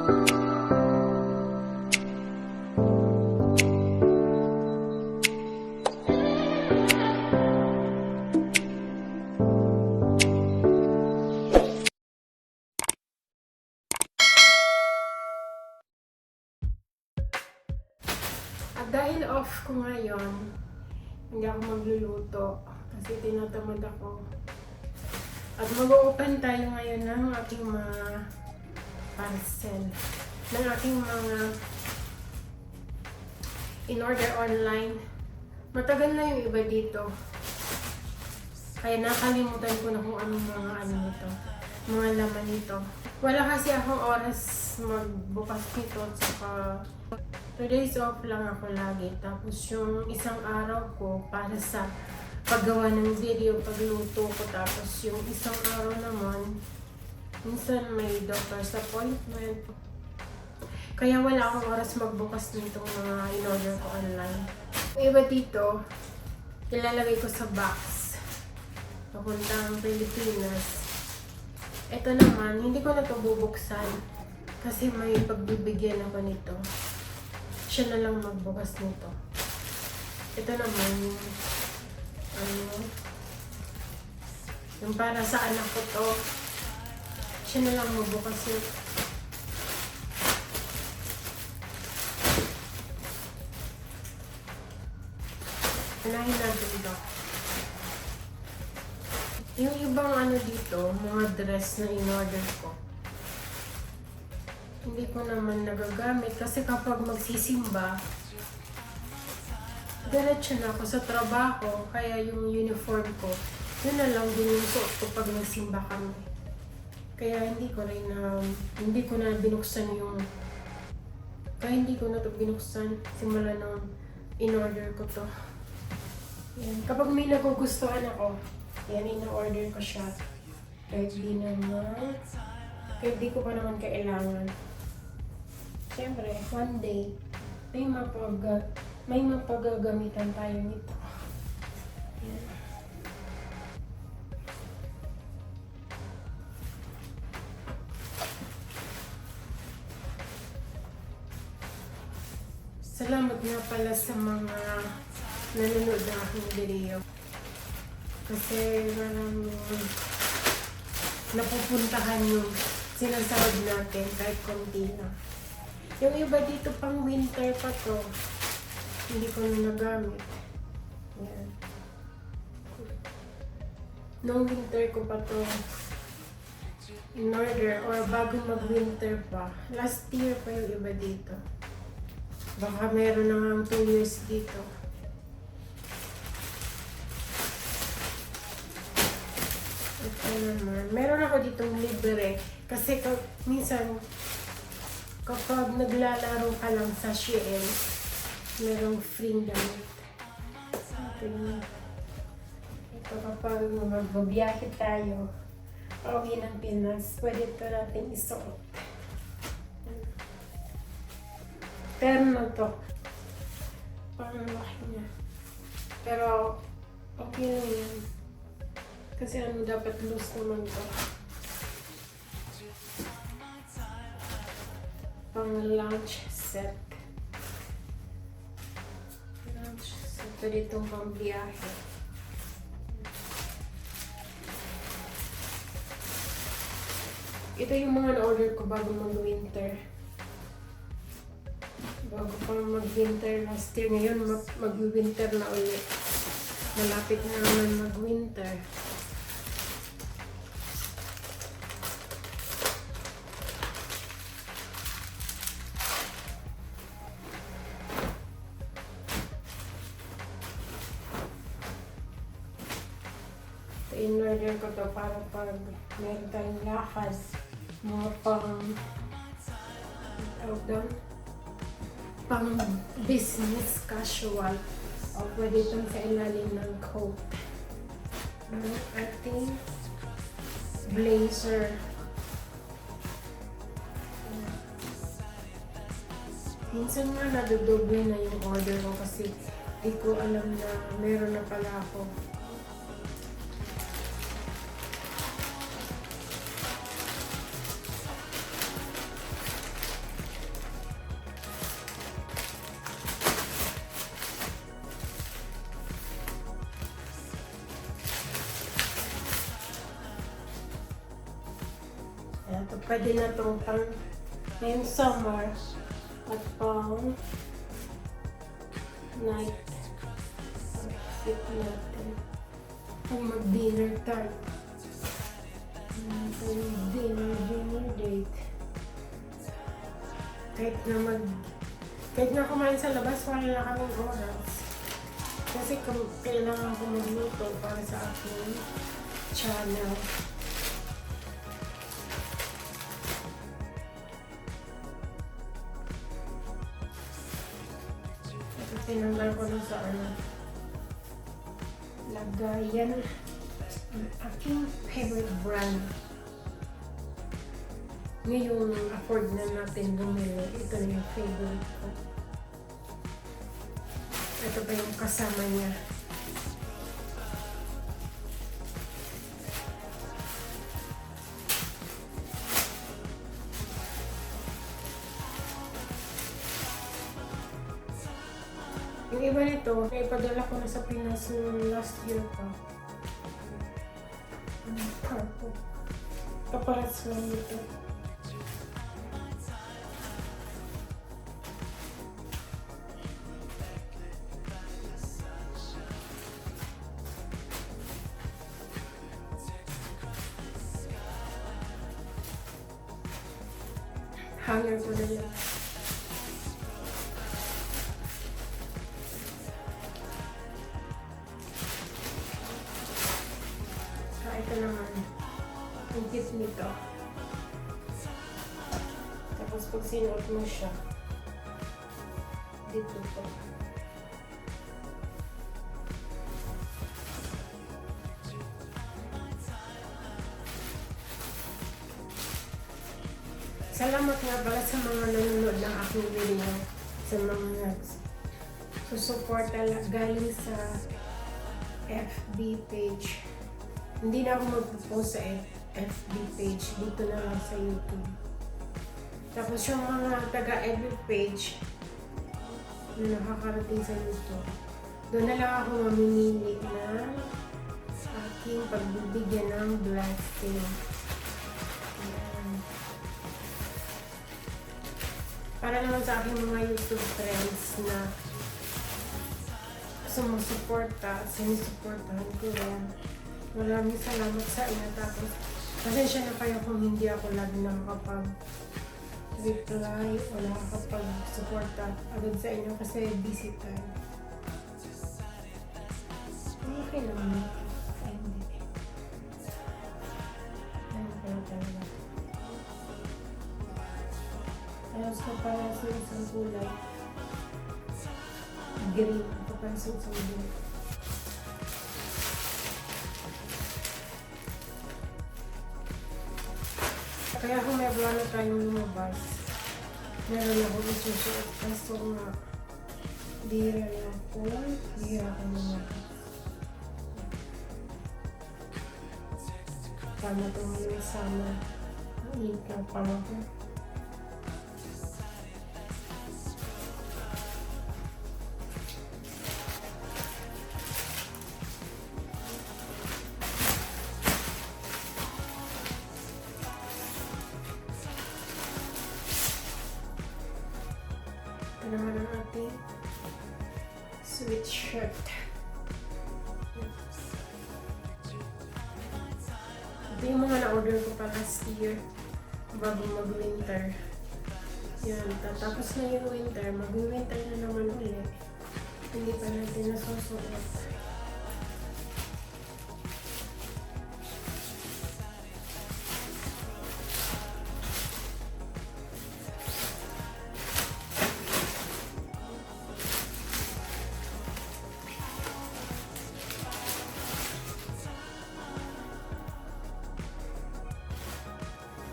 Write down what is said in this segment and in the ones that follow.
At dahil off ko ngayon, hindi ako magluluto kasi tinatamad ako. At mag-open tayo ngayon ng aking mga parcel. Ng aking mga in-order online. Matagal na yung iba dito. Kaya nakalimutan ko na kung anong mga mga laman nito. Wala kasi akong oras magbukas nito at saka 2 days off lang ako lagi. Tapos yung isang araw ko para sa paggawa ng video, pagluto ko. Tapos yung isang araw naman, minsan may doctor's appointment. Kaya wala akong oras magbukas nitong mga in-order ko online. Yung iba dito, ilalagay ko sa box. Papuntang Pilipinas. Ito naman, hindi ko na ito bubuksan. Kasi may pagbibigyan ako nito. Siya na lang magbukas nito. Ito naman yung para sa anak ko to. Siya na lang magbukas nito. Anahin natin ito. Yung ibang dito, mga dress na in-order ko. Hindi ko naman nagagamit kasi kapag magsisimba, diretso na ako sa trabaho, kaya yung uniform ko, yun na lang din yung suot ko pag nagsimba kami. Kaya hindi ko na binuksan yung, kaya hindi ko na ito binuksan simula nung in-order ko to. Yan. Kapag may nagugustuhan ako, yan, in-order ko siya. Kahit di ko pa naman kailangan. Siyempre, one day, may mapagagamitan tayo nito. Yan. Salamat nga pala sa mga nanonood ng aking video. Kasi napupuntahan yung sinasahod natin kahit konti na. Yung iba dito pang winter pa to, hindi ko na nagamit. Yan. Nung winter ko pa to in order or bago mag-winter pa. Last year pa yung iba dito. Baka meron na nga 2 years dito. Ito naman. Meron ako ditong libre. Kasi minsan, kapag naglalaro ka lang sa Shein, merong free damit. Ito kapag magbabiyahe tayo, pauwi ng Pinas, pwede ito natin isuot. Terno to. Parang laki niya. Pero, okay lang yan. Kasi dapat loose naman to. Pang lunch set. Lunch set. Pwede itong pang biyahe. Ito yung mga na-order ko bago mag-winter. Bago pang mag-winter last year. Ngayon, mag-winter na ulit. Malapit na naman mag-winter. In-order ko to para pag meron tayong lakad, mga pang business casual o pwede itong sa ilalim ng coat. Ating blazer. Minsan nga nadudoble na yung order ko kasi di ko alam na meron na pala ako. Pwede na itong pang ngayong summer at pang night outfit natin. Pag mag-dinner time. Dinner date. Kahit na kumain sa labas, wala na kaming oras. Kasi kailangan ko magluto para sa aking channel. Ito tinanggal ko na sa lagayan ng aking favorite brand. Ngayong afford na natin bumili, ito na yung favorite ko. Ito pa yung kasama niya. Yung iba nito, naipadala ko na sa Pinas noong last year pa. Purple. Kaparas lang ito. Hanger ko na yan. Ito naman, ang cute nito. Tapos pag sinuot mo siya, dito po. Salamat nga pala sa mga nanonood ng aking video, sa mga susuporta galing sa FB page. Hindi na ako mag-post sa FB page, dito na lang sa YouTube. Tapos yung mga taga-FB page na nakakarating sa YouTube, doon na lang ako mamimili ng aking pagbibigyan ng blessing. Para naman sa aking mga YouTube friends na sumusuporta, sinusuportahan ko yan. Maraming salamat sa inyo. Tapos, pasensya na kayo kung hindi ako lagi nakakapag-reply o nakakapag-suporta agad sa inyo kasi busy time. Okay naman. Ay, hindi. Ano pa yung talaga? Ayos ko para sa isang kulay. Green. Ito pa yung isang green. Kaya kung may plano tayong lumabas, meron ako isusuot. Kaso nga, bihira ako lumabas. Tama ito ngayon sama. Ang init lang pala ko. Ito naman ang ating sweatshirt. Ito yung mga na-order ko pa last year bago mag-winter. Yan, tapos na yung winter, mag-winter na naman ulit. Hindi pa natin nasusuot.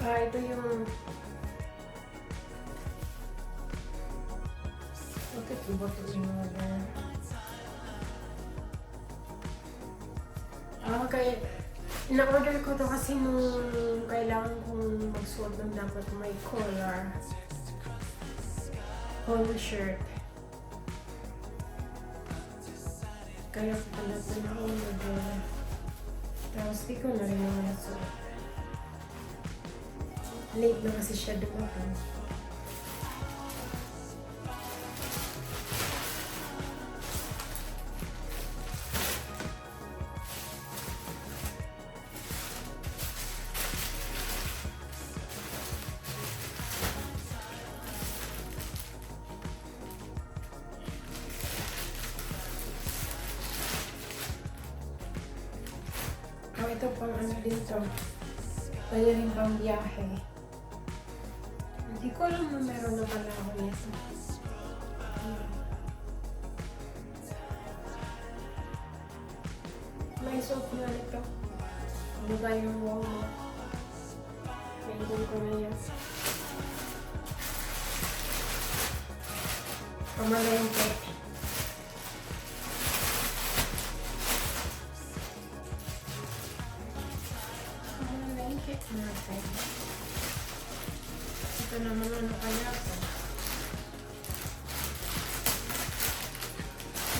Ito yung bakit iba ito yung mga kaya na-order ko to kasi nung kailangan kong magsuot ng dapat may collar polo shirt kaya pala ito na-order tapos di ko na rin yung nasuot. Late na kasi siya dumating. Oh, ito pang ano din to. Pwede rin pang biyahe. Hindi ko alam na meron na pala ako nito. May soap na ito. Ano ba yung wall mo? Mayroon ko na yan. Pamalengke. Pamalengke natin. Ito naman ano kaya ito?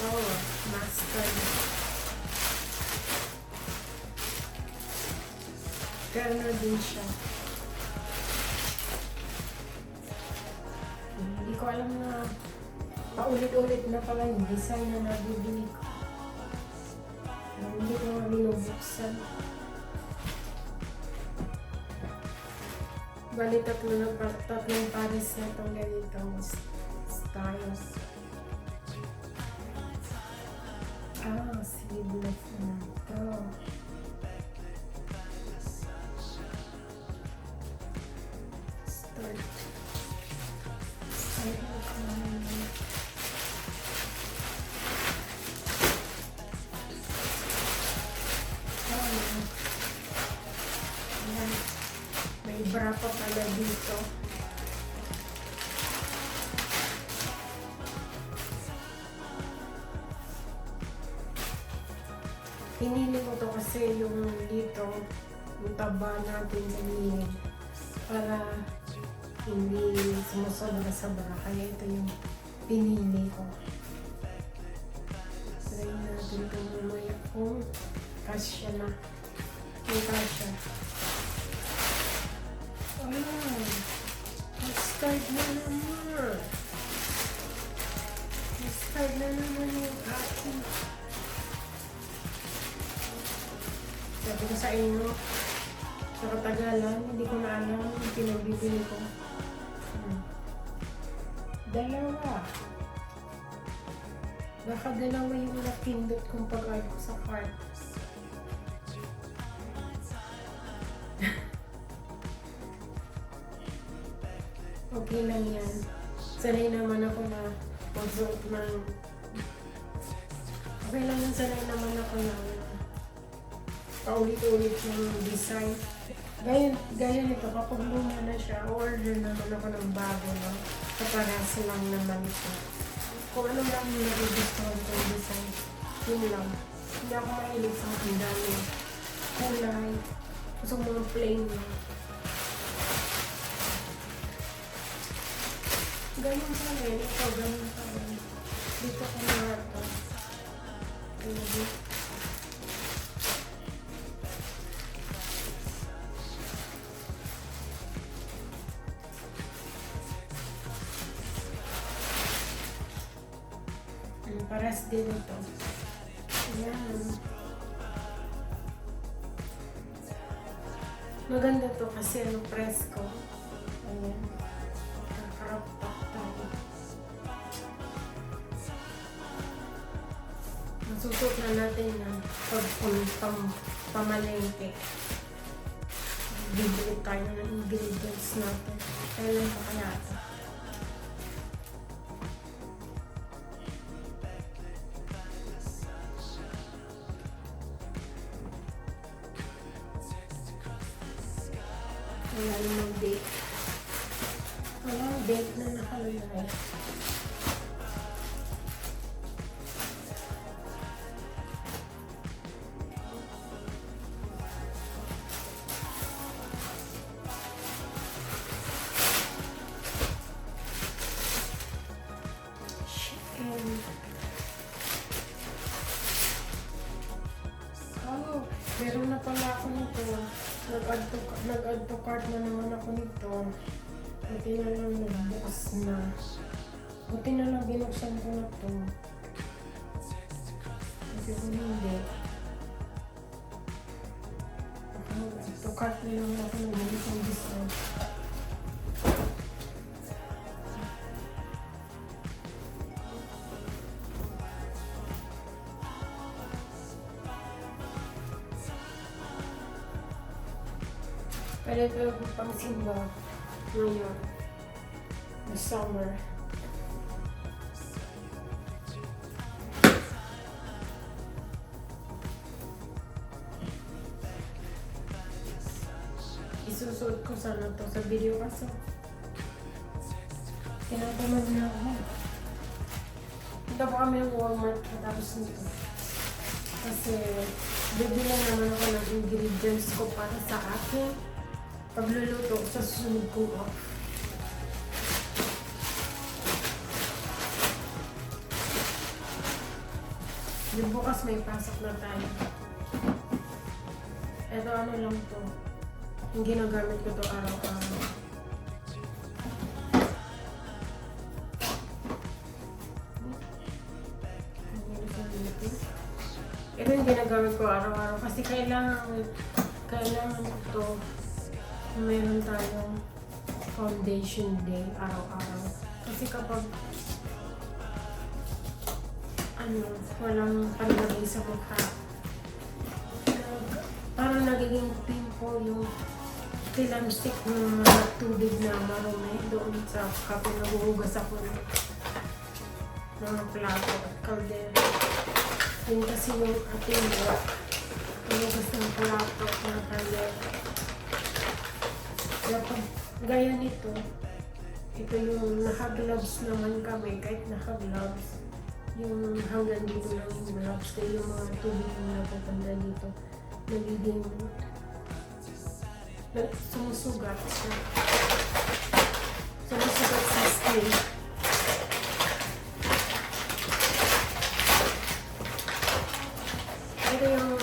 Oh, mustard. Gano'n din siya. Hindi ko alam na paulit-ulit na pala yung design na nabibili ko. Hindi ko nga binubuksan. Bali tatlong pares na itong ganitong styles. Sleeveless na ito. Start Ayan. May bra pa pala dito. Pinili ko to kasi yung dito, yung taba natin sa gilid para hindi sumusobra-sobra. Kaya ito yung pinili ko. Try natin ito mamaya kung kasya na. May kasya. Ayan. Start na naman. Start na naman yung ating. Sabi ko sa inyo, sa katagalan, hindi ko na alam yung pinagbibili ko. Dalawa. Baka dalawa yung napindot kong pag-add ko sa cart. Okay lang yan. Sanay naman ako na magsuot ng... Okay lang yan, sanay naman ako na paulit-ulit yung design. Gaya nito, kapag luma na siya, order naman ako ng bago, no? Kaparas lang naman ito. Kung ano lang yung nag-gustuhan ko yung design, yun lang. Hindi ako mahilig sa ang dami kulay. Gusto ko mga plain lang. Ganun pa rin. Ito, ganun pa rin. Dito ko na ito. Dito. Paras din ito. Ayan. Maganda to kasi ano, presko. Ayan. Kakarap top tayo. Masusot na natin ng pamalengke. Bibili tayo ng ingredients natin. Kailan pa kaya ito? Wala namang date. Walang date na nakalagay. Chicken. Oh, meron na pala ako nito. Nag-add to cart na naman ako nito. Buti na lang nagbukas na. Buti na lang binuksan ko na to. Kasi kung hindi, nag-add to cart na naman ako nagbukas ng discount. Pwede ito pang simba ngayon. The summer. Isusuot ko sana to sa video kasi tinatamad na ako. Punta po kami ng Walmart tapos nito. Kasi bibilan naman ako ng ingredients ko para sa akin pagluluto sa susunod kong off. Yung bukas may pasok na tayo. Ito ano lang to. Yung ginagamit ko to araw-araw. Ito yung ginagamit ko araw-araw kasi kailangan ito meron tayong foundation day araw-araw. Kasi kapag walang panlagay sa mukha, parang nagiging pimple yung tilamsik ng mga tubig na marumi doon sa kapag naguhugas ako ng mga plato at kaldero. Yun kasi yung ating naguhugas ng plato at ng kaldero. Kapag gaya nito, ito yung naka-gloves naman kami, kahit naka-gloves, yung hanggang dito lang yung gloves, kaya yung mga tubig na napupunta dito, nagiging sumusugat siya. Sumusugat sa skin. Ito yung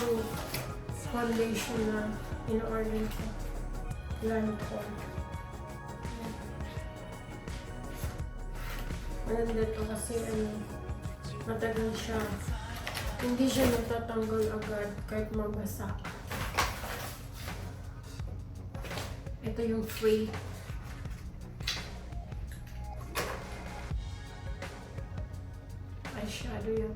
foundation na in-order ko. Lancome. Maganda ito kasi matagal siya. Hindi siya natatanggal agad kahit mabasa. Ito yung free. Eyeshadow yan.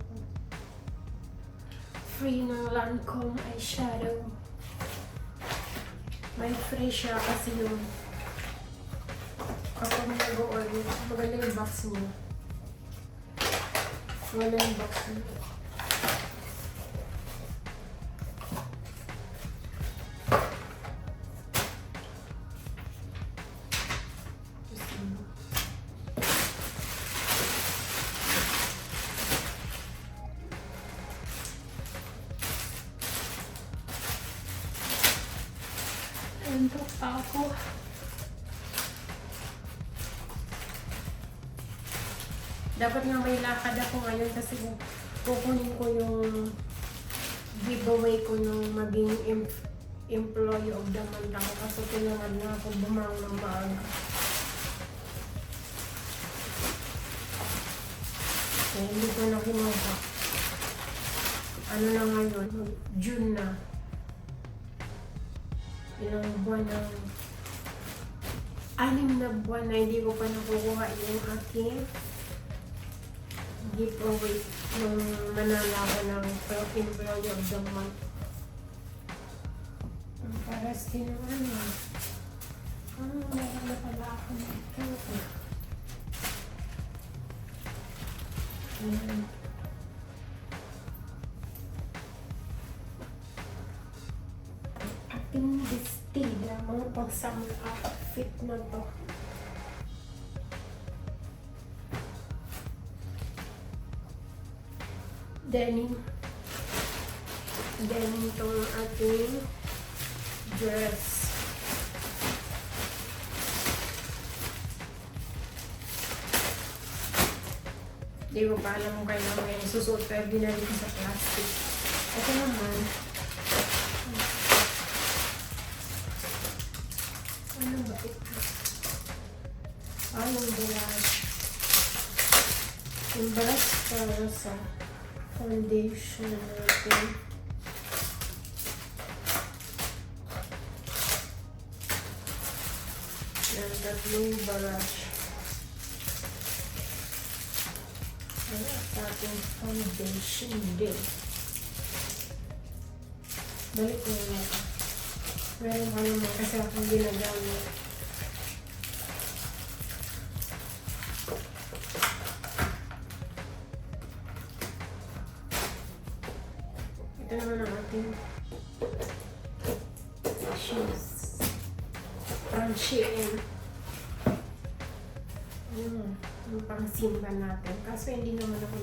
Free ng Lancome eyeshadow. May free siya kasi yung kapag nag-order, maganda yung box niya. Wala yung box niya. Antok pa ako. Dapat nga may lakad ako ngayon kasi kukunin ko yung giveaway ko nung maging employee of the month ako kasi tinamad na ako bumangon ng maaga. Kaya hindi ko na kinuha. Ano na ngayon? June na. Ilang buwan na, 6 na buwan na hindi ko pa nakukuha yung aking giveaway nung manalo ako ng Employee of the Month. Ang paras din naman meron na pala ako nito. Ayan. Ating bestida, mga pang-summer outfit na to. Denim itong ating dress. Hindi ko pa alam kung kailan may isusuot pero binalik ko sa plastic. Ito naman, yung brush. Yung brush para sa foundation natin. Yan, tatlong brush. Ayan, sa ating foundation din. Balik ko na ito. Meron ka naman kasi akong ginagamit. Ito naman ang ating shoes. From Shein. Yung pang-simba natin. Kaso hindi naman ako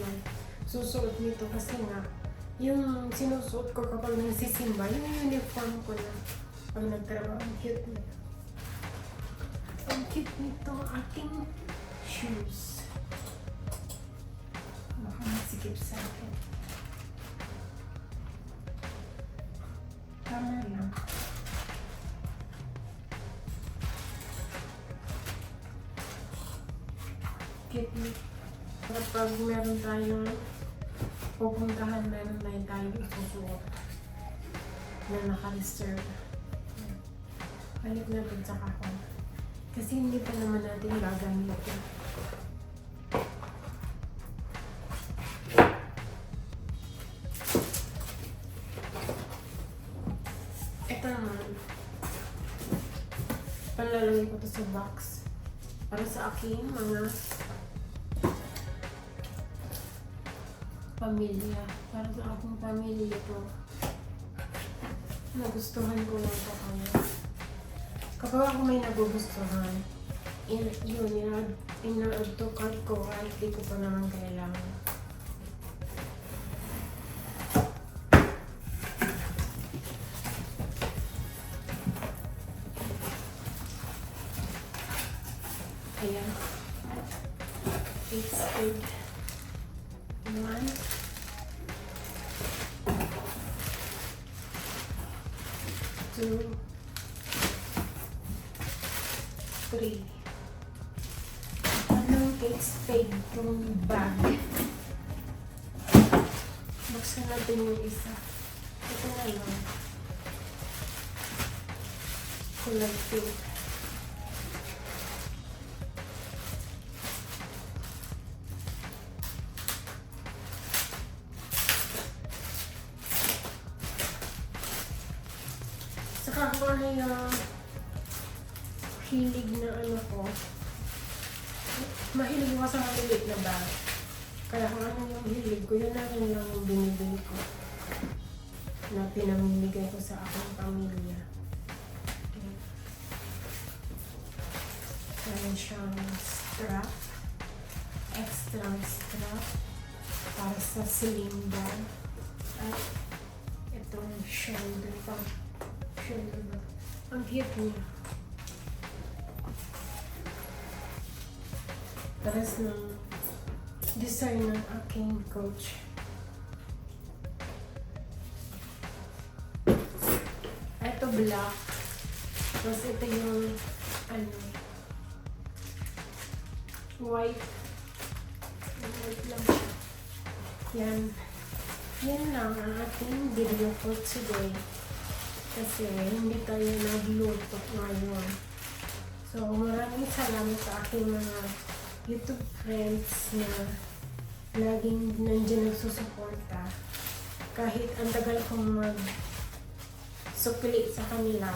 susuot nito kasi nga yung sinusuot ko kapag nagsisimba, yung uniform ko na pag nagtrabaho. Ang cute nito. Ang cute nito ating shoes. Baka masikip sa akin. Tama lang. Cute nito. Kapag meron tayong pupuntahan, meron na tayong isusuot na naka-reserve. Balik natin sa kahon. Kasi hindi pa naman natin gagamitin. Ito naman. Palalagay ko to sa box. Para sa aking mga pamilya. Para sa akong pamilya to. Nagustuhan ko lang ito kaya. Kapag ako may nagugustuhan, in-add to cart ko kahit di ko pa naman kailangan. Ayan. It's good. 1, 2, 3. Anong cake spade itong bag? Buksan natin yung isa. Ito na lang. Kulay pink. Saka kung ano yung hilig na ano ko, mahilig ko sa maliit na bag. Kaya kung ano yung hilig ko, yun na rin yung binibili ko na pinamimigay ko sa aking pamilya. Okay. Kaya siyang strap, extra strap para sa sling bag at itong shoulder bag. Ang cute niya. Taras ng design ng aking coach. Ito black. Tapos ito yung white. White lang siya. Yan. Yan lang ang ating video for today. Kasi hindi tayo nagluto ngayon. So, maraming salamat sa aking mga YouTube friends na laging nandiyan nagsusuporta. Kahit ang tagal kong mag-sukli sa kanila.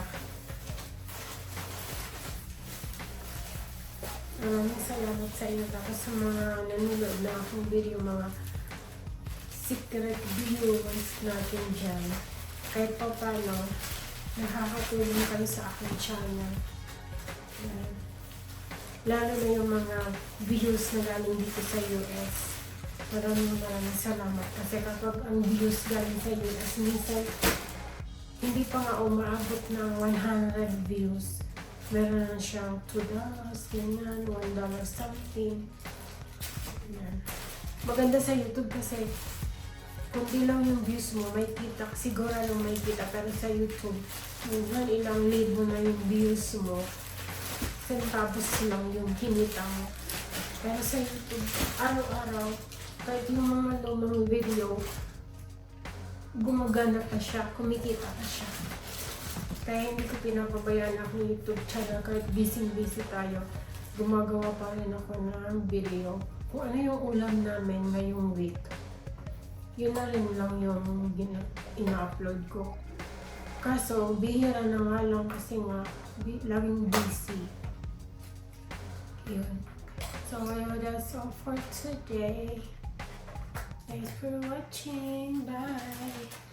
Maraming salamat sa inyo. Tapos sa mga nanonood na akong video, mga secret viewers natin dyan. Kahit pa paano, nakakatulong kayo sa aking channel. Lalo na yung mga views na galing dito sa US. Maraming salamat. Kasi kapag ang views galing sa US, minsan hindi pa nga umaabot ng 100 views. Meron na siyang $2, ganyan, $1 something. Yan. Maganda sa YouTube kasi kung lang yung views mo, may kita, siguro lang may kita, pero sa YouTube, minsan ilang libo na yung views mo, centavos lang yung kinita mo. Pero sa YouTube, araw-araw, kahit yung mga lumang video, gumagana pa siya, kumikita pa siya. Kaya hindi ko pinapabayaan ang YouTube channel kahit busy-busy tayo. Gumagawa pa rin ako ng video. Kung ano yung ulam namin ngayong week, yun na rin lang yung ina-upload ko. Kaso, bihira na nga lang kasi nga, laging busy. Yun. So, that's all for today. Thanks for watching. Bye!